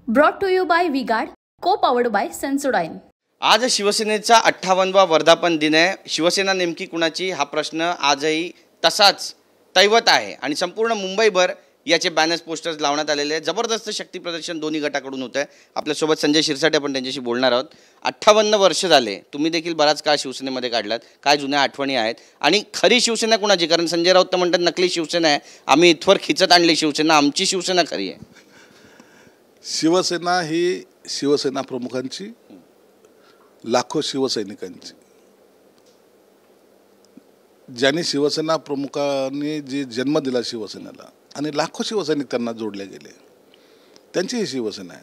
Brought to you by V-Guard, co-powered by Sensodyne. आज शिवसेनेचा 58वा वर्धापन दिन आहे. शिवसेना नेमकी कुणाची हा प्रश्न आजही तसाच दैवत आहे आणि संपूर्ण मुंबईभर याचे बॅनर्स पोस्टर्स लावण्यात आलेले आहेत. जबरदस्त शक्ती प्रदर्शन दोन्ही गटाकडून होत आहे. आपल्यासोबत संजय शिरसाट आपण त्यांच्याशी बोलणार आहोत. 58 वर्ष झाले, तुम्ही देखील बराच काळ शिवसेनेमध्ये काढलात. काय जुन्या आठवणी आहेत आणि खरी शिवसेना कुणाची? कारण संजय राऊत तर म्हणतात नकली शिवसेना आहे, आम्ही इथवर खिचत आणली शिवसेना, आमची शिवसेना खरी आहे. शिवसेना ही शिवसेना प्रमुखांची, लाखो शिवसैनिकांची. ज्यांनी शिवसेना प्रमुखांनी जे जन्म दिला शिवसेनेला आणि लाखो शिवसैनिक त्यांना जोडले गेले, त्यांची ही शिवसेना आहे.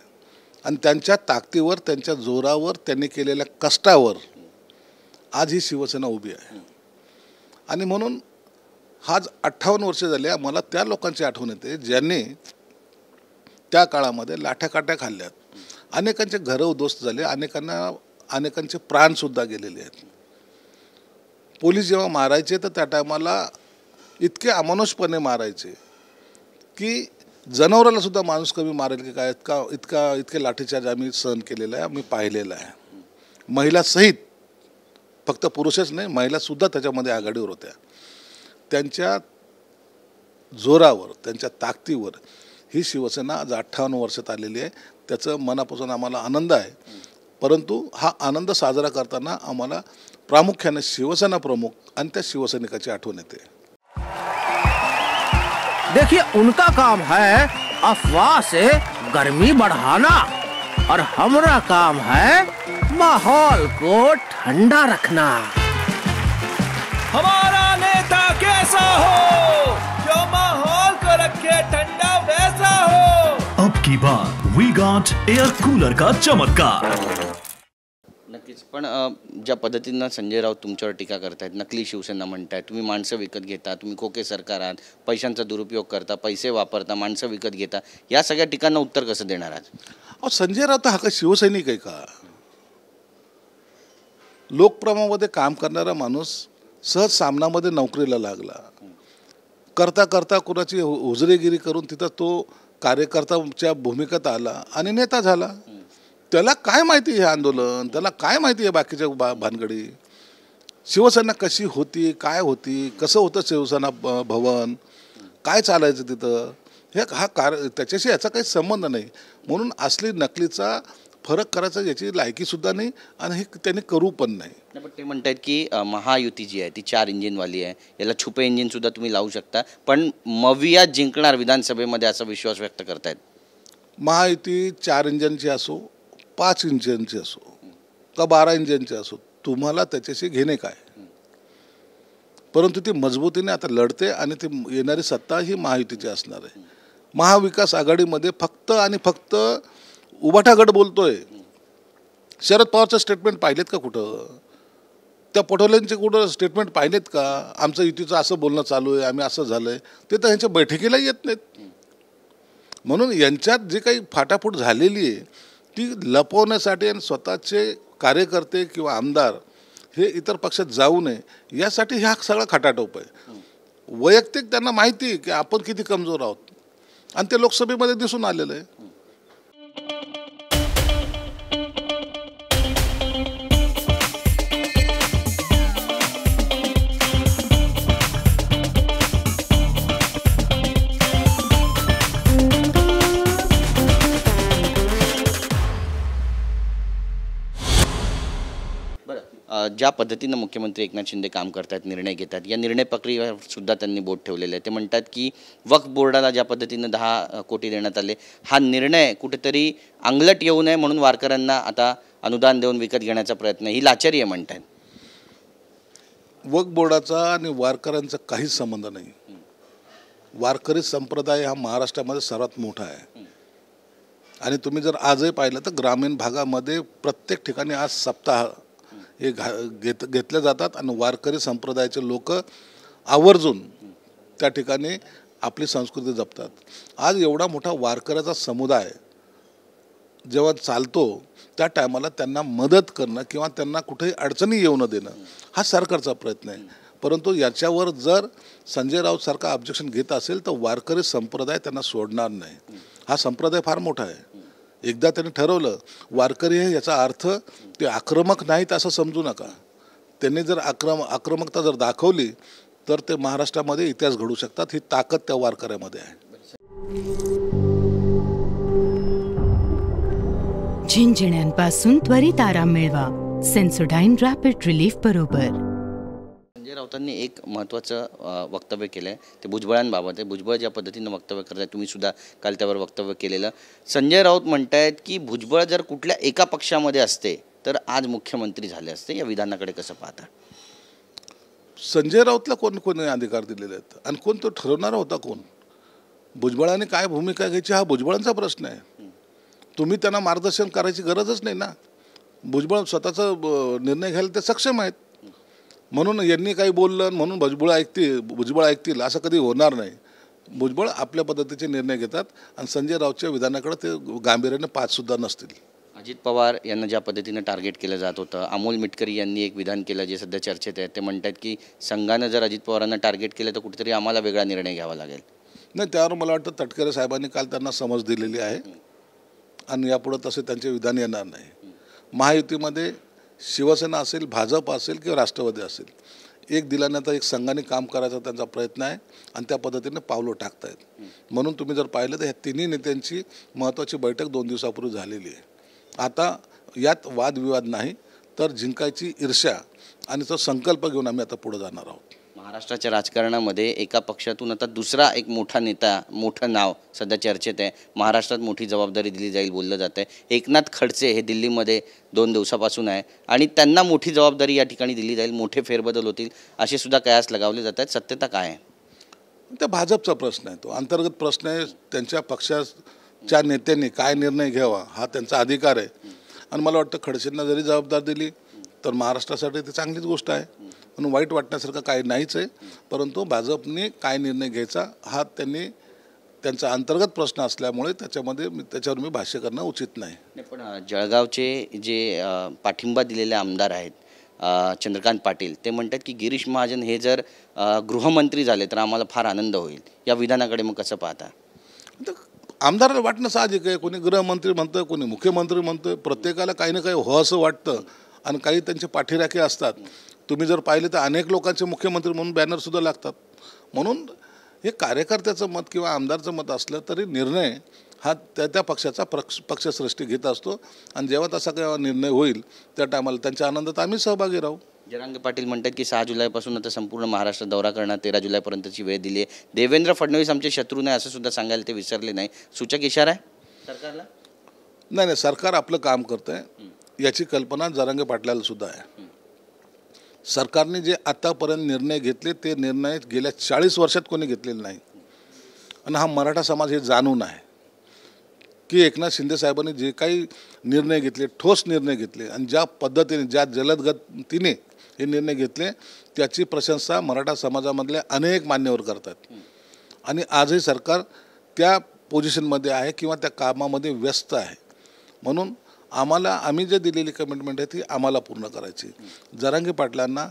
आणि त्यांच्या ताकदीवर, त्यांच्या जोरावर, त्यांनी केलेल्या कष्टावर आज ही शिवसेना उभी आहे. आणि म्हणून आज 58 वर्ष झाले मला त्या लोकांची आठवण येते ज्यांनी त्या काळामध्ये लाठ्याकाठ्या खाल्ल्यात. अनेकांचे घरं उद्ध्वस्त झाले, अनेकांचे प्राणसुद्धा गेलेले आहेत. पोलीस जेव्हा मारायचे तर त्या टायमाला इतके अमानुषपणे मारायचे की जनावराला सुद्धा माणूस कमी मारेल की काय, इतके लाठीचार्ज आम्ही सहन केलेला आहे, आम्ही पाहिलेला आहे. महिला सहित, फक्त पुरुषच नाही, महिलासुद्धा त्याच्यामध्ये आघाडीवर होत्या. त्यांच्या जोरावर, त्यांच्या ताकदीवर ही शिवसेना आज 58 वर्षात आलेली आहे. त्याचं मनापासून आम्हाला आनंद आहे. परंतु हा आनंद साजरा करताना आम्हाला प्रामुख्याने शिवसेना प्रमुख आणि त्या शिवसैनिकाची आठवण येते. देखिए, उनका काम है अफवाह से गर्मी बढ़ाना और हमारा काम है माहौल को ठंडा रखना. हमारा नेता कैसा हो जो माहौल को रखे ठंडा वैसा हो. अब की बात वी-गार्ड एयर कूलर का चमत्कार. नक्कीच. पण ज्या पद्धतीनं संजय राऊत तुमच्यावर टीका करतायत, नकली शिवसेना म्हणतायत, तुम्ही माणसं विकत घेता, तुम्ही खोके सरकार आहात, पैशांचा दुरुपयोग करता, पैसे वापरता, माणसं विकत घेता, या सगळ्या टीकांना उत्तर कसं देणार आज? संजय राऊत हा का शिवसैनिक आहे का? लोकप्रमामध्ये काम करणारा माणूस सहज सामनामध्ये नोकरीला लागला. करता करता कुणाची हुजरेगिरी करून तिथं तो कार्यकर्त्याच्या भूमिकेत आला आणि नेता झाला. त्याला काय माहिती हे आंदोलन, त्याला काय माहिती आहे बाकीच्या भानगडी? शिवसेना कशी होती, काय होती, कसं होतं शिवसेना भवन, काय चालायचं तिथं, त्याच्याशी याचा काही संबंध नाही. म्हणून असली नकलीचा फरक करायचा याची लायकीसुद्धा नाही आणि हे त्यांनी करू पण नाही. पण ते म्हणतात की महायुती जी आहे ती 4 इंजिनवाली आहे, याला छुपे इंजिनसुद्धा तुम्ही लावू शकता, पण मविया जिंकणार विधानसभेमध्ये असा विश्वास व्यक्त करतायत. महायुती 4 इंजिनची असो, 5 इंजिनची असो का 12 इंजिनची असो, तुम्हाला त्याच्याशी घेणे काय? परंतु ती मजबूतीने आता लढते आणि ती येणारी सत्ता ही महायुतीची असणार आहे. महाविकास आघाडीमध्ये फक्त आणि फक्त उभाटा गट बोलतोय. शरद पवारचं स्टेटमेंट पाहिलेत का कुठं? त्या पटोलेंचे कुठं स्टेटमेंट पाहिलेत का? आमचं युतीचं असं बोलणं चालू आहे, आम्ही असं झालं आहे, ते तर ह्यांच्या बैठकीला येत नाहीत. म्हणून यांच्यात जी काही फाटाफूट झालेली आहे ती लपवण्यासाठी आणि स्वतःचे कार्यकर्ते किंवा आमदार हे इतर पक्षात जाऊ नये यासाठी हा सगळा खटाटोप आहे. वैयक्तिक त्यांना माहिती आहे की आपण किती कमजोर आहोत आणि ते लोकसभेमध्ये दिसून आलेलं आहे. ज्या पद्धतीनं मुख्यमंत्री एकनाथ शिंदे काम करतात, निर्णय घेतात, या निर्णय प्रक्रियेवर सुद्धा त्यांनी बोट ठेवलेलं आहे. ते म्हणतात की वक्फ बोर्डाला ज्या पद्धतीनं 10 कोटी देण्यात आले, हा निर्णय कुठेतरी अंगलट येऊ नये म्हणून वारकऱ्यांना आता अनुदान देऊन विकत घेण्याचा प्रयत्न, ही लाचारी आहे म्हणतात. वक्फ बोर्डाचा आणि वारकऱ्यांचा काहीच संबंध नाही. वारकरी संप्रदाय हा महाराष्ट्रामध्ये सर्वात मोठा आहे आणि तुम्ही जर आजही पाहिलं तर ग्रामीण भागामध्ये प्रत्येक ठिकाणी आज सप्ताह हे घेतले जातात आणि वारकरी संप्रदायाचे लोक आवर्जून त्या ठिकाणी आपली संस्कृती जपतात. आज एवढा मोठा वारकऱ्याचा समुदाय जेव्हा चालतो त्या टायमाला त्यांना मदत करणं किंवा त्यांना कुठेही अडचणी येऊ न देणं हा सरकारचा प्रयत्न आहे. परंतु याच्यावर जर संजय राऊत सारखा ऑब्जेक्शन घेत असेल तर वारकरी संप्रदाय त्यांना सोडणार नाही. हा संप्रदाय फार मोठा आहे. एकदा त्यांनी ठरवलं वारकरी आहे याचा अर्थ ते आक्रमक नाहीत असं समजू नका. त्यांनी जर आक्रमकता जर दाखवली तर ते महाराष्ट्रामध्ये इतिहास घडू शकतात. ही ताकद त्या वारकऱ्यामध्ये आहे. झिंझिण्यांपासून त्वरित आराम मिळवा सेन्सोडाईन रॅपिड रिलीफ बरोबर. संजय राऊतांनी एक महत्त्वाचं वक्तव्य केलं आहे, ते भुजबळांबाबत आहे. भुजबळ ज्या पद्धतीनं वक्तव्य करतायत, तुम्ही सुद्धा काल त्यावर वक्तव्य केलेलं. संजय राऊत म्हणतायत की भुजबळ जर कुठल्या एका पक्षामध्ये असते तर आज मुख्यमंत्री झाले असते. या विधानाकडे कसं पाहता? संजय राऊतला कोणी अधिकार दिलेले आहेत आणि कोण तो ठरवणारा होता कोण? भुजबळाने काय भूमिका घ्यायची हा भुजबळांचा प्रश्न आहे. तुम्ही त्यांना मार्गदर्शन करायची गरजच नाही ना. भुजबळ स्वतःचा निर्णय घ्यायला ते सक्षम आहेत. म्हणून यांनी काही बोललं म्हणून भुजबळ ऐकतील असं कधी होणार नाही. भुजबळ आपल्या पद्धतीचे निर्णय घेतात आणि संजय राऊतच्या विधानाकडे ते गांभीर्याने पाहतसुद्धा नसतील. अजित पवार यांना ज्या पद्धतीनं टार्गेट केलं जात होतं, अमोल मिटकरी यांनी एक विधान केलं जे सध्या चर्चेत आहे. ते म्हणतात की संघानं जर अजित पवारांना टार्गेट केलं तर कुठेतरी आम्हाला वेगळा निर्णय घ्यावा लागेल. नाही, त्यावर मला वाटतं तटकरे साहेबांनी काल त्यांना समज दिलेली आहे आणि यापुढं तसे त्यांचे विधान येणार नाही. महायुतीमध्ये शिवसेना असेल, भाजप असेल किंवा राष्ट्रवादी असेल, एक दिल्यानंतर एक संघाने काम करायचा त्यांचा प्रयत्न आहे आणि त्या पद्धतीने पावलं टाकतायत. म्हणून तुम्ही जर पाहिलं तर ह्या तिन्ही नेत्यांची महत्त्वाची बैठक 2 दिवसापूर्वी झालेली आहे. आता यात वादविवाद नाही तर जिंकायची ईर्ष्या आणि तो संकल्प घेऊन आम्ही आता पुढे जाणार आहोत. महाराष्ट्राच्या राजकारणामध्ये एका पक्षातून आता दुसरा एक मोठा नेता, मोठं नाव सध्या चर्चेत आहे. महाराष्ट्रात मोठी जबाबदारी दिली जाईल बोललं जातं आहे. एकनाथ खडसे हे दिल्लीमध्ये 2 दिवसापासून आहे आणि त्यांना मोठी जबाबदारी या ठिकाणी दिली जाईल, मोठे फेरबदल होतील असे सुद्धा कयास लगावले जात आहेत. सत्यता काय आहे? त्या भाजपचा प्रश्न आहे, तो अंतर्गत प्रश्न आहे. त्यांच्या पक्षाच्या नेत्यांनी काय निर्णय घ्यावा हा त्यांचा अधिकार आहे आणि मला वाटतं खडसेंना जरी जबाबदारी दिली तर महाराष्ट्रासाठी ते चांगलीच गोष्ट आहे. म्हणून वाईट वाटण्यासारखं काही नाहीच आहे. परंतु भाजपने काय निर्णय घ्यायचा हा त्यांचा अंतर्गत प्रश्न असल्यामुळे त्याच्यावर मी भाष्य करणं उचित नाही. पण जळगावचे जे पाठिंबा दिलेले आमदार आहेत चंद्रकांत पाटील, ते म्हणतात की गिरीश महाजन हे जर गृहमंत्री झाले तर आम्हाला फार आनंद होईल. या विधानाकडे मग कसं पाहता? आमदाराला वाटणं साहजिक आहे. कोणी गृहमंत्री म्हणतं, कोणी मुख्यमंत्री म्हणतं. प्रत्येकाला काही ना काही हो असं वाटतं आणि काही त्यांचे पाठीराखे असतात. तुम्ही जर पाहिले तर अनेक लोकांचे मुख्यमंत्री म्हणून बॅनरसुद्धा लागतात. म्हणून हे कार्यकर्त्याचं मत किंवा आमदारचं मत असलं तरी निर्णय हा त्या पक्षाचा पक्षश्रेष्ठी घेत असतो आणि जेव्हा तसा काही निर्णय होईल त्या टायमाला त्यांच्या आनंदात आम्ही सहभागी राहू. जरांगे पाटील म्हणतात की 6 जुलैपासून आता संपूर्ण महाराष्ट्र दौरा करणार, 13 जुलैपर्यंतची वेळ दिली आहे. देवेंद्र फडणवीस आमचे शत्रू नाही असं सुद्धा सांगायला ते विसरले नाही. सूचक इशारा आहे सरकारला? नाही, सरकार आपलं काम करतं आहे याची कल्पना जरांगे पाटलाला सुद्धा आहे. सरकारने जे आतापर्यंत निर्णय घेतले ते निर्णय गेल्या 40 वर्षात कोणी घेतलेले नाही आणि हा मराठा समाज हे जाणून आहे की एकनाथ शिंदे साहेबांनी जे काही निर्णय घेतले, ठोस निर्णय घेतले आणि ज्या पद्धतीने, ज्या जलदगतीने हे निर्णय घेतले त्याची प्रशंसा मराठा समाजामधले अनेक मान्यवर करतात. आणि आजही सरकार त्या पोझिशनमध्ये आहे किंवा त्या कामामध्ये व्यस्त आहे. म्हणून आम्ही जे दिलेली कमिटमेंट आहे ती आम्हाला पूर्ण करायची. जरांगे पाटलांना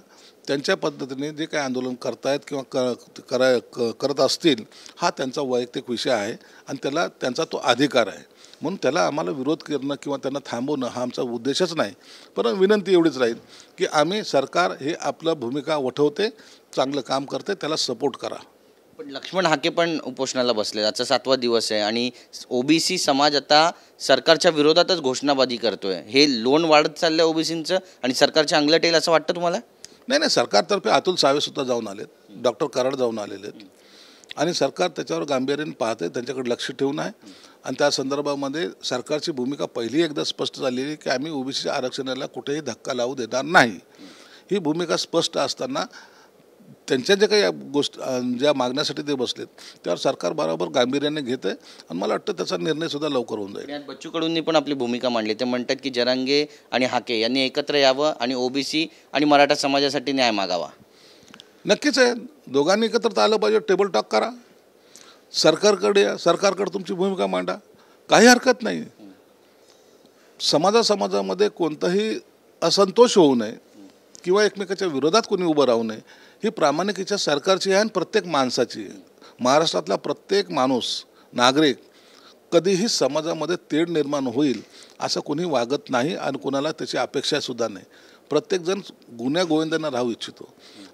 त्यांच्या पद्धतीने जे काही आंदोलन करतायत किंवा करत असतील हा त्यांचा वैयक्तिक विषय आहे आणि त्यांचा तो अधिकार आहे. म्हणून त्याला आम्हाला विरोध करणं किंवा त्यांना थांबवणं हा आमचा उद्देशच नाही. परंतु विनंती एवढीच राहील की सरकार हे आपलं भूमिका वठवते, चांगलं काम करते, त्याला सपोर्ट करा. पण लक्ष्मण हाके पण उपोषणाला बसले. आजचा 7वा दिवस आहे आणि ओबीसी समाज आता सरकारच्या विरोधातच घोषणाबाजी करतोय. हे लोन वाढत चाललं ओबीसींचं आणि सरकारच्या अंगलट येईल असं वाटतं तुम्हाला? नाही, सरकारतर्फे अतुल सावेसुद्धा जाऊन आलेत, डॉक्टर कराड जाऊन आलेले आहेत आणि सरकार त्याच्यावर गांभीर्याने पाहते, त्यांच्याकडे लक्ष ठेवून आहे. आणि त्या संदर्भामध्ये सरकारची भूमिका पहिली एकदा स्पष्ट झालेली की आम्ही ओबीसी आरक्षणाला कुठेही धक्का लावू देणार नाही. ही भूमिका स्पष्ट असताना त्यांच्या जे काही ज्या मागण्यासाठी ते बसलेत त्यावर सरकार बरोबर गांभीर्याने घेते आणि मला वाटतं त्याचा निर्णयसुद्धा लवकर होऊन जाईल. बच्चू कडूंनी पण आपली भूमिका मांडली. ते म्हणतात की जरांगे आणि हाके यांनी एकत्र यावं आणि ओबीसी आणि मराठा समाजासाठी न्याय मागावा. नक्कीच आहे, दोघांनी एकत्र आलं पाहिजे. टेबल टॉक करा, सरकारकडे या, सरकारकडे तुमची भूमिका मांडा, काही हरकत नाही. समाजामध्ये कोणताही असंतोष होऊ नये किंवा एकमेकाच्या विरोधात कोणी उभं राहू नये ही प्रामाणिकतेच्या सरकारची आहे आणि प्रत्येक माणसाची आहे. महाराष्ट्रातला प्रत्येक माणूस, नागरिक कधीही समाजामध्ये तेढ निर्माण होईल असं कोणी वागत नाही आणि कोणाला त्याची अपेक्षासुद्धा नाही. प्रत्येकजण गुन्ह्या गोविंदांना राहू इच्छितो.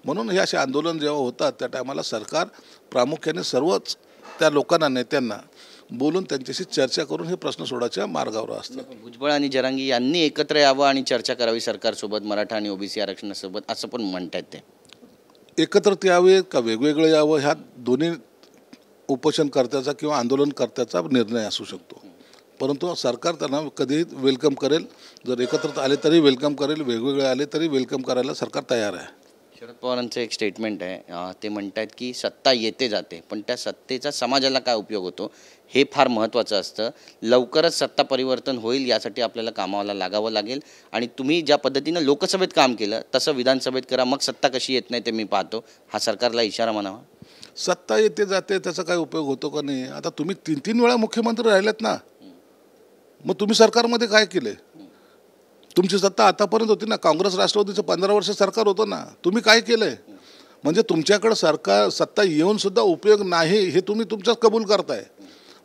म्हणून हे असे आंदोलन जेव्हा होतात त्या टायमाला सरकार प्रामुख्याने सर्वच त्या लोकांना, नेत्यांना बोलून त्यांच्याशी चर्चा करून हे प्रश्न सोडायच्या मार्गावर असतात. भुजबळ आणि जरांगी यांनी एकत्र यावं आणि चर्चा करावी सरकारसोबत, मराठा आणि ओबीसी आरक्षणासोबत, असं पण म्हणतात. ते एकत्र यावे का वेगवेगळं यावं ह्या दोन्ही उपोषणकर्त्याचा किंवा आंदोलनकर्त्याचा निर्णय असू शकतो. परंतु सरकार त्यांना कधीही वेलकम करेल. जर एकत्र आले तरी वेलकम करेल, वेगवेगळे आले तरी वेलकम करायला सरकार तयार आहे. शरद पवारांचं एक स्टेटमेंट आहे, ते म्हणतात की सत्ता येते जाते पण त्या सत्तेचा समाजाला काय उपयोग होतो हे फार महत्त्वाचं असतं. लवकरच सत्ता परिवर्तन होईल यासाठी आपल्याला कामाला लागावं लागेल आणि तुम्ही ज्या पद्धतीनं लोकसभेत काम केलं तसं विधानसभेत करा, मग सत्ता कशी येत नाही ते मी पाहतो. हा सरकारला इशारा म्हणावा. सत्ता येते जाते त्याचा काय उपयोग होतो का नाही. आता तुम्ही 3 वेळा मुख्यमंत्री राहिलेत ना, मग तुम्ही सरकारमध्ये काय केले. तुमची सत्ता आतापर्यंत होती ना. काँग्रेस राष्ट्रवादीचं 15 वर्ष सरकार होतं ना. तुम्ही काय केलंय. म्हणजे तुमच्याकडे सत्ता येऊन सुद्धा उपयोग नाही हे तुम्ही तुमच्याच कबूल करताय.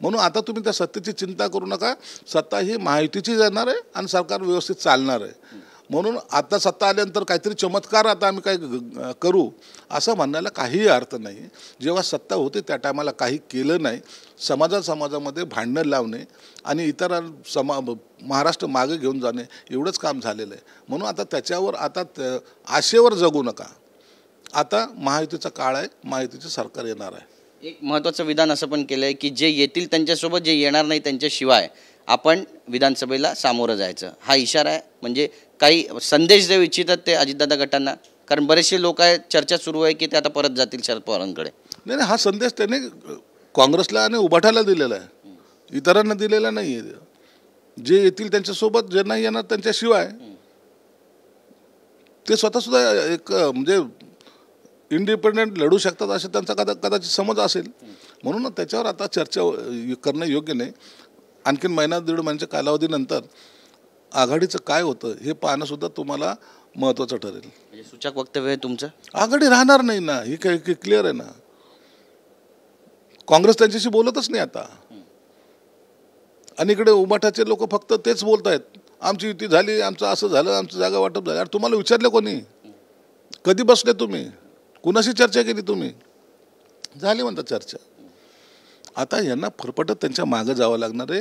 म्हणून आता तुम्ही त्या सत्तेची चिंता करू नका. सत्ता ही महायुतीची जाणार आहे आणि सरकार व्यवस्थित चालणार आहे. म्हणून आता सत्ता आल्यानंतर काहीतरी चमत्कार आता आम्ही काय करू असं म्हणण्याला काहीही अर्थ नाही. जेव्हा सत्ता होते त्या टायमाला काही केलं नाही. समाजामध्ये भांडणं लावणे आणि इतर महाराष्ट्र मागे घेऊन जाणे एवढंच काम झालेलं आहे. म्हणून आता त्याच्यावर आता आशेवर जगू नका. आता महायुतीचा काळ आहे, महायुतीचं सरकार येणार आहे. एक महत्त्वाचं विधान असं पण केलं आहे की जे येतील त्यांच्यासोबत, जे येणार नाही त्यांच्याशिवाय आपण विधानसभेला सामोरं जायचं. हा इशारा आहे. म्हणजे काही संदेश देऊ इच्छितात ते अजितदादा गटांना, कारण बरेचसे लोक आहेत, चर्चा सुरू आहे की ते आता परत जातील शरद पवारांकडे. नाही, हा संदेश त्याने काँग्रेसला आणि उभाटाला दिलेला आहे, इतरांना दिलेला नाही आहे. जे येतील त्यांच्यासोबत, जे नाही येणार त्यांच्याशिवाय. ते स्वतःसुद्धा एक म्हणजे इंडिपेंडेंट लढू शकतात असे त्यांचा कदाचित समज असेल. म्हणून त्याच्यावर आता चर्चा करणं योग्य नाही. आणखीन महिना 1.5 महिन्याच्या कालावधीनंतर आघाडीचं काय होतं हे पाहणंसुद्धा तुम्हाला महत्त्वाचं ठरेल. म्हणजे सूचक वक्तव्य आहे तुमचं. आघाडी राहणार नाही ना, ही काही क्लिअर आहे ना. काँग्रेस त्यांच्याशी बोलतच नाही आता. आणि इकडे उभाटाचे लोक फक्त तेच बोलत आहेत, आमची युती झाली, आमचं असं झालं, आमचं जागा वाटप झालं. तुम्हाला विचारलं कोणी. कधी बसले तुम्ही, कुणाशी चर्चा केली तुम्ही. झाली म्हणतात चर्चा. आता यांना फरफटत त्यांच्या मागं जावं लागणार आहे.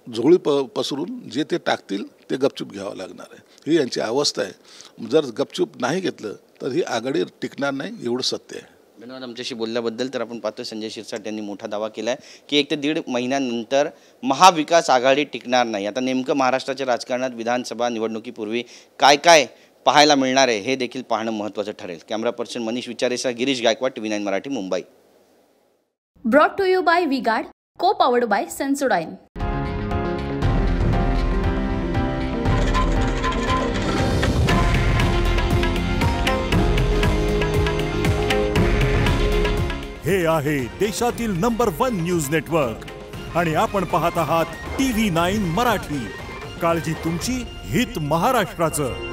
झोळी पसरून जे ते टाकतील ते गपचूप घ्यावं लागणार आहे. ही यांची अवस्था आहे. जर गपचूप नाही घेतलं तर ही आघाडी टिकणार नाही, एवढं सत्य आहे. धन्यवाद आमच्याशी बोलल्याबद्दल. तर आपण पाहतो संजय शिरसाट यांनी मोठा दावा केला आहे की 1 ते 1.5 महिन्यानंतर महाविकास आघाडी टिकणार नाही. आता नेमकं महाराष्ट्राच्या राजकारणात विधानसभा निवडणुकीपूर्वी काय काय पाहायला मिळणार आहे हे देखील पाहणं महत्त्वाचं ठरेल. कॅमेरा पर्सन मनीष विचारेसह Girish Gaikwad, TV9 Marathi, Mumbai. Brought to you by V-Guard, co-powered by Sensodyne. हे आहे देशातील नंबर 1 न्यूज नेटवर्क आणि आपण पाहत आहात TV9 मराठी. काळजी तुमची, हित महाराष्ट्राचं.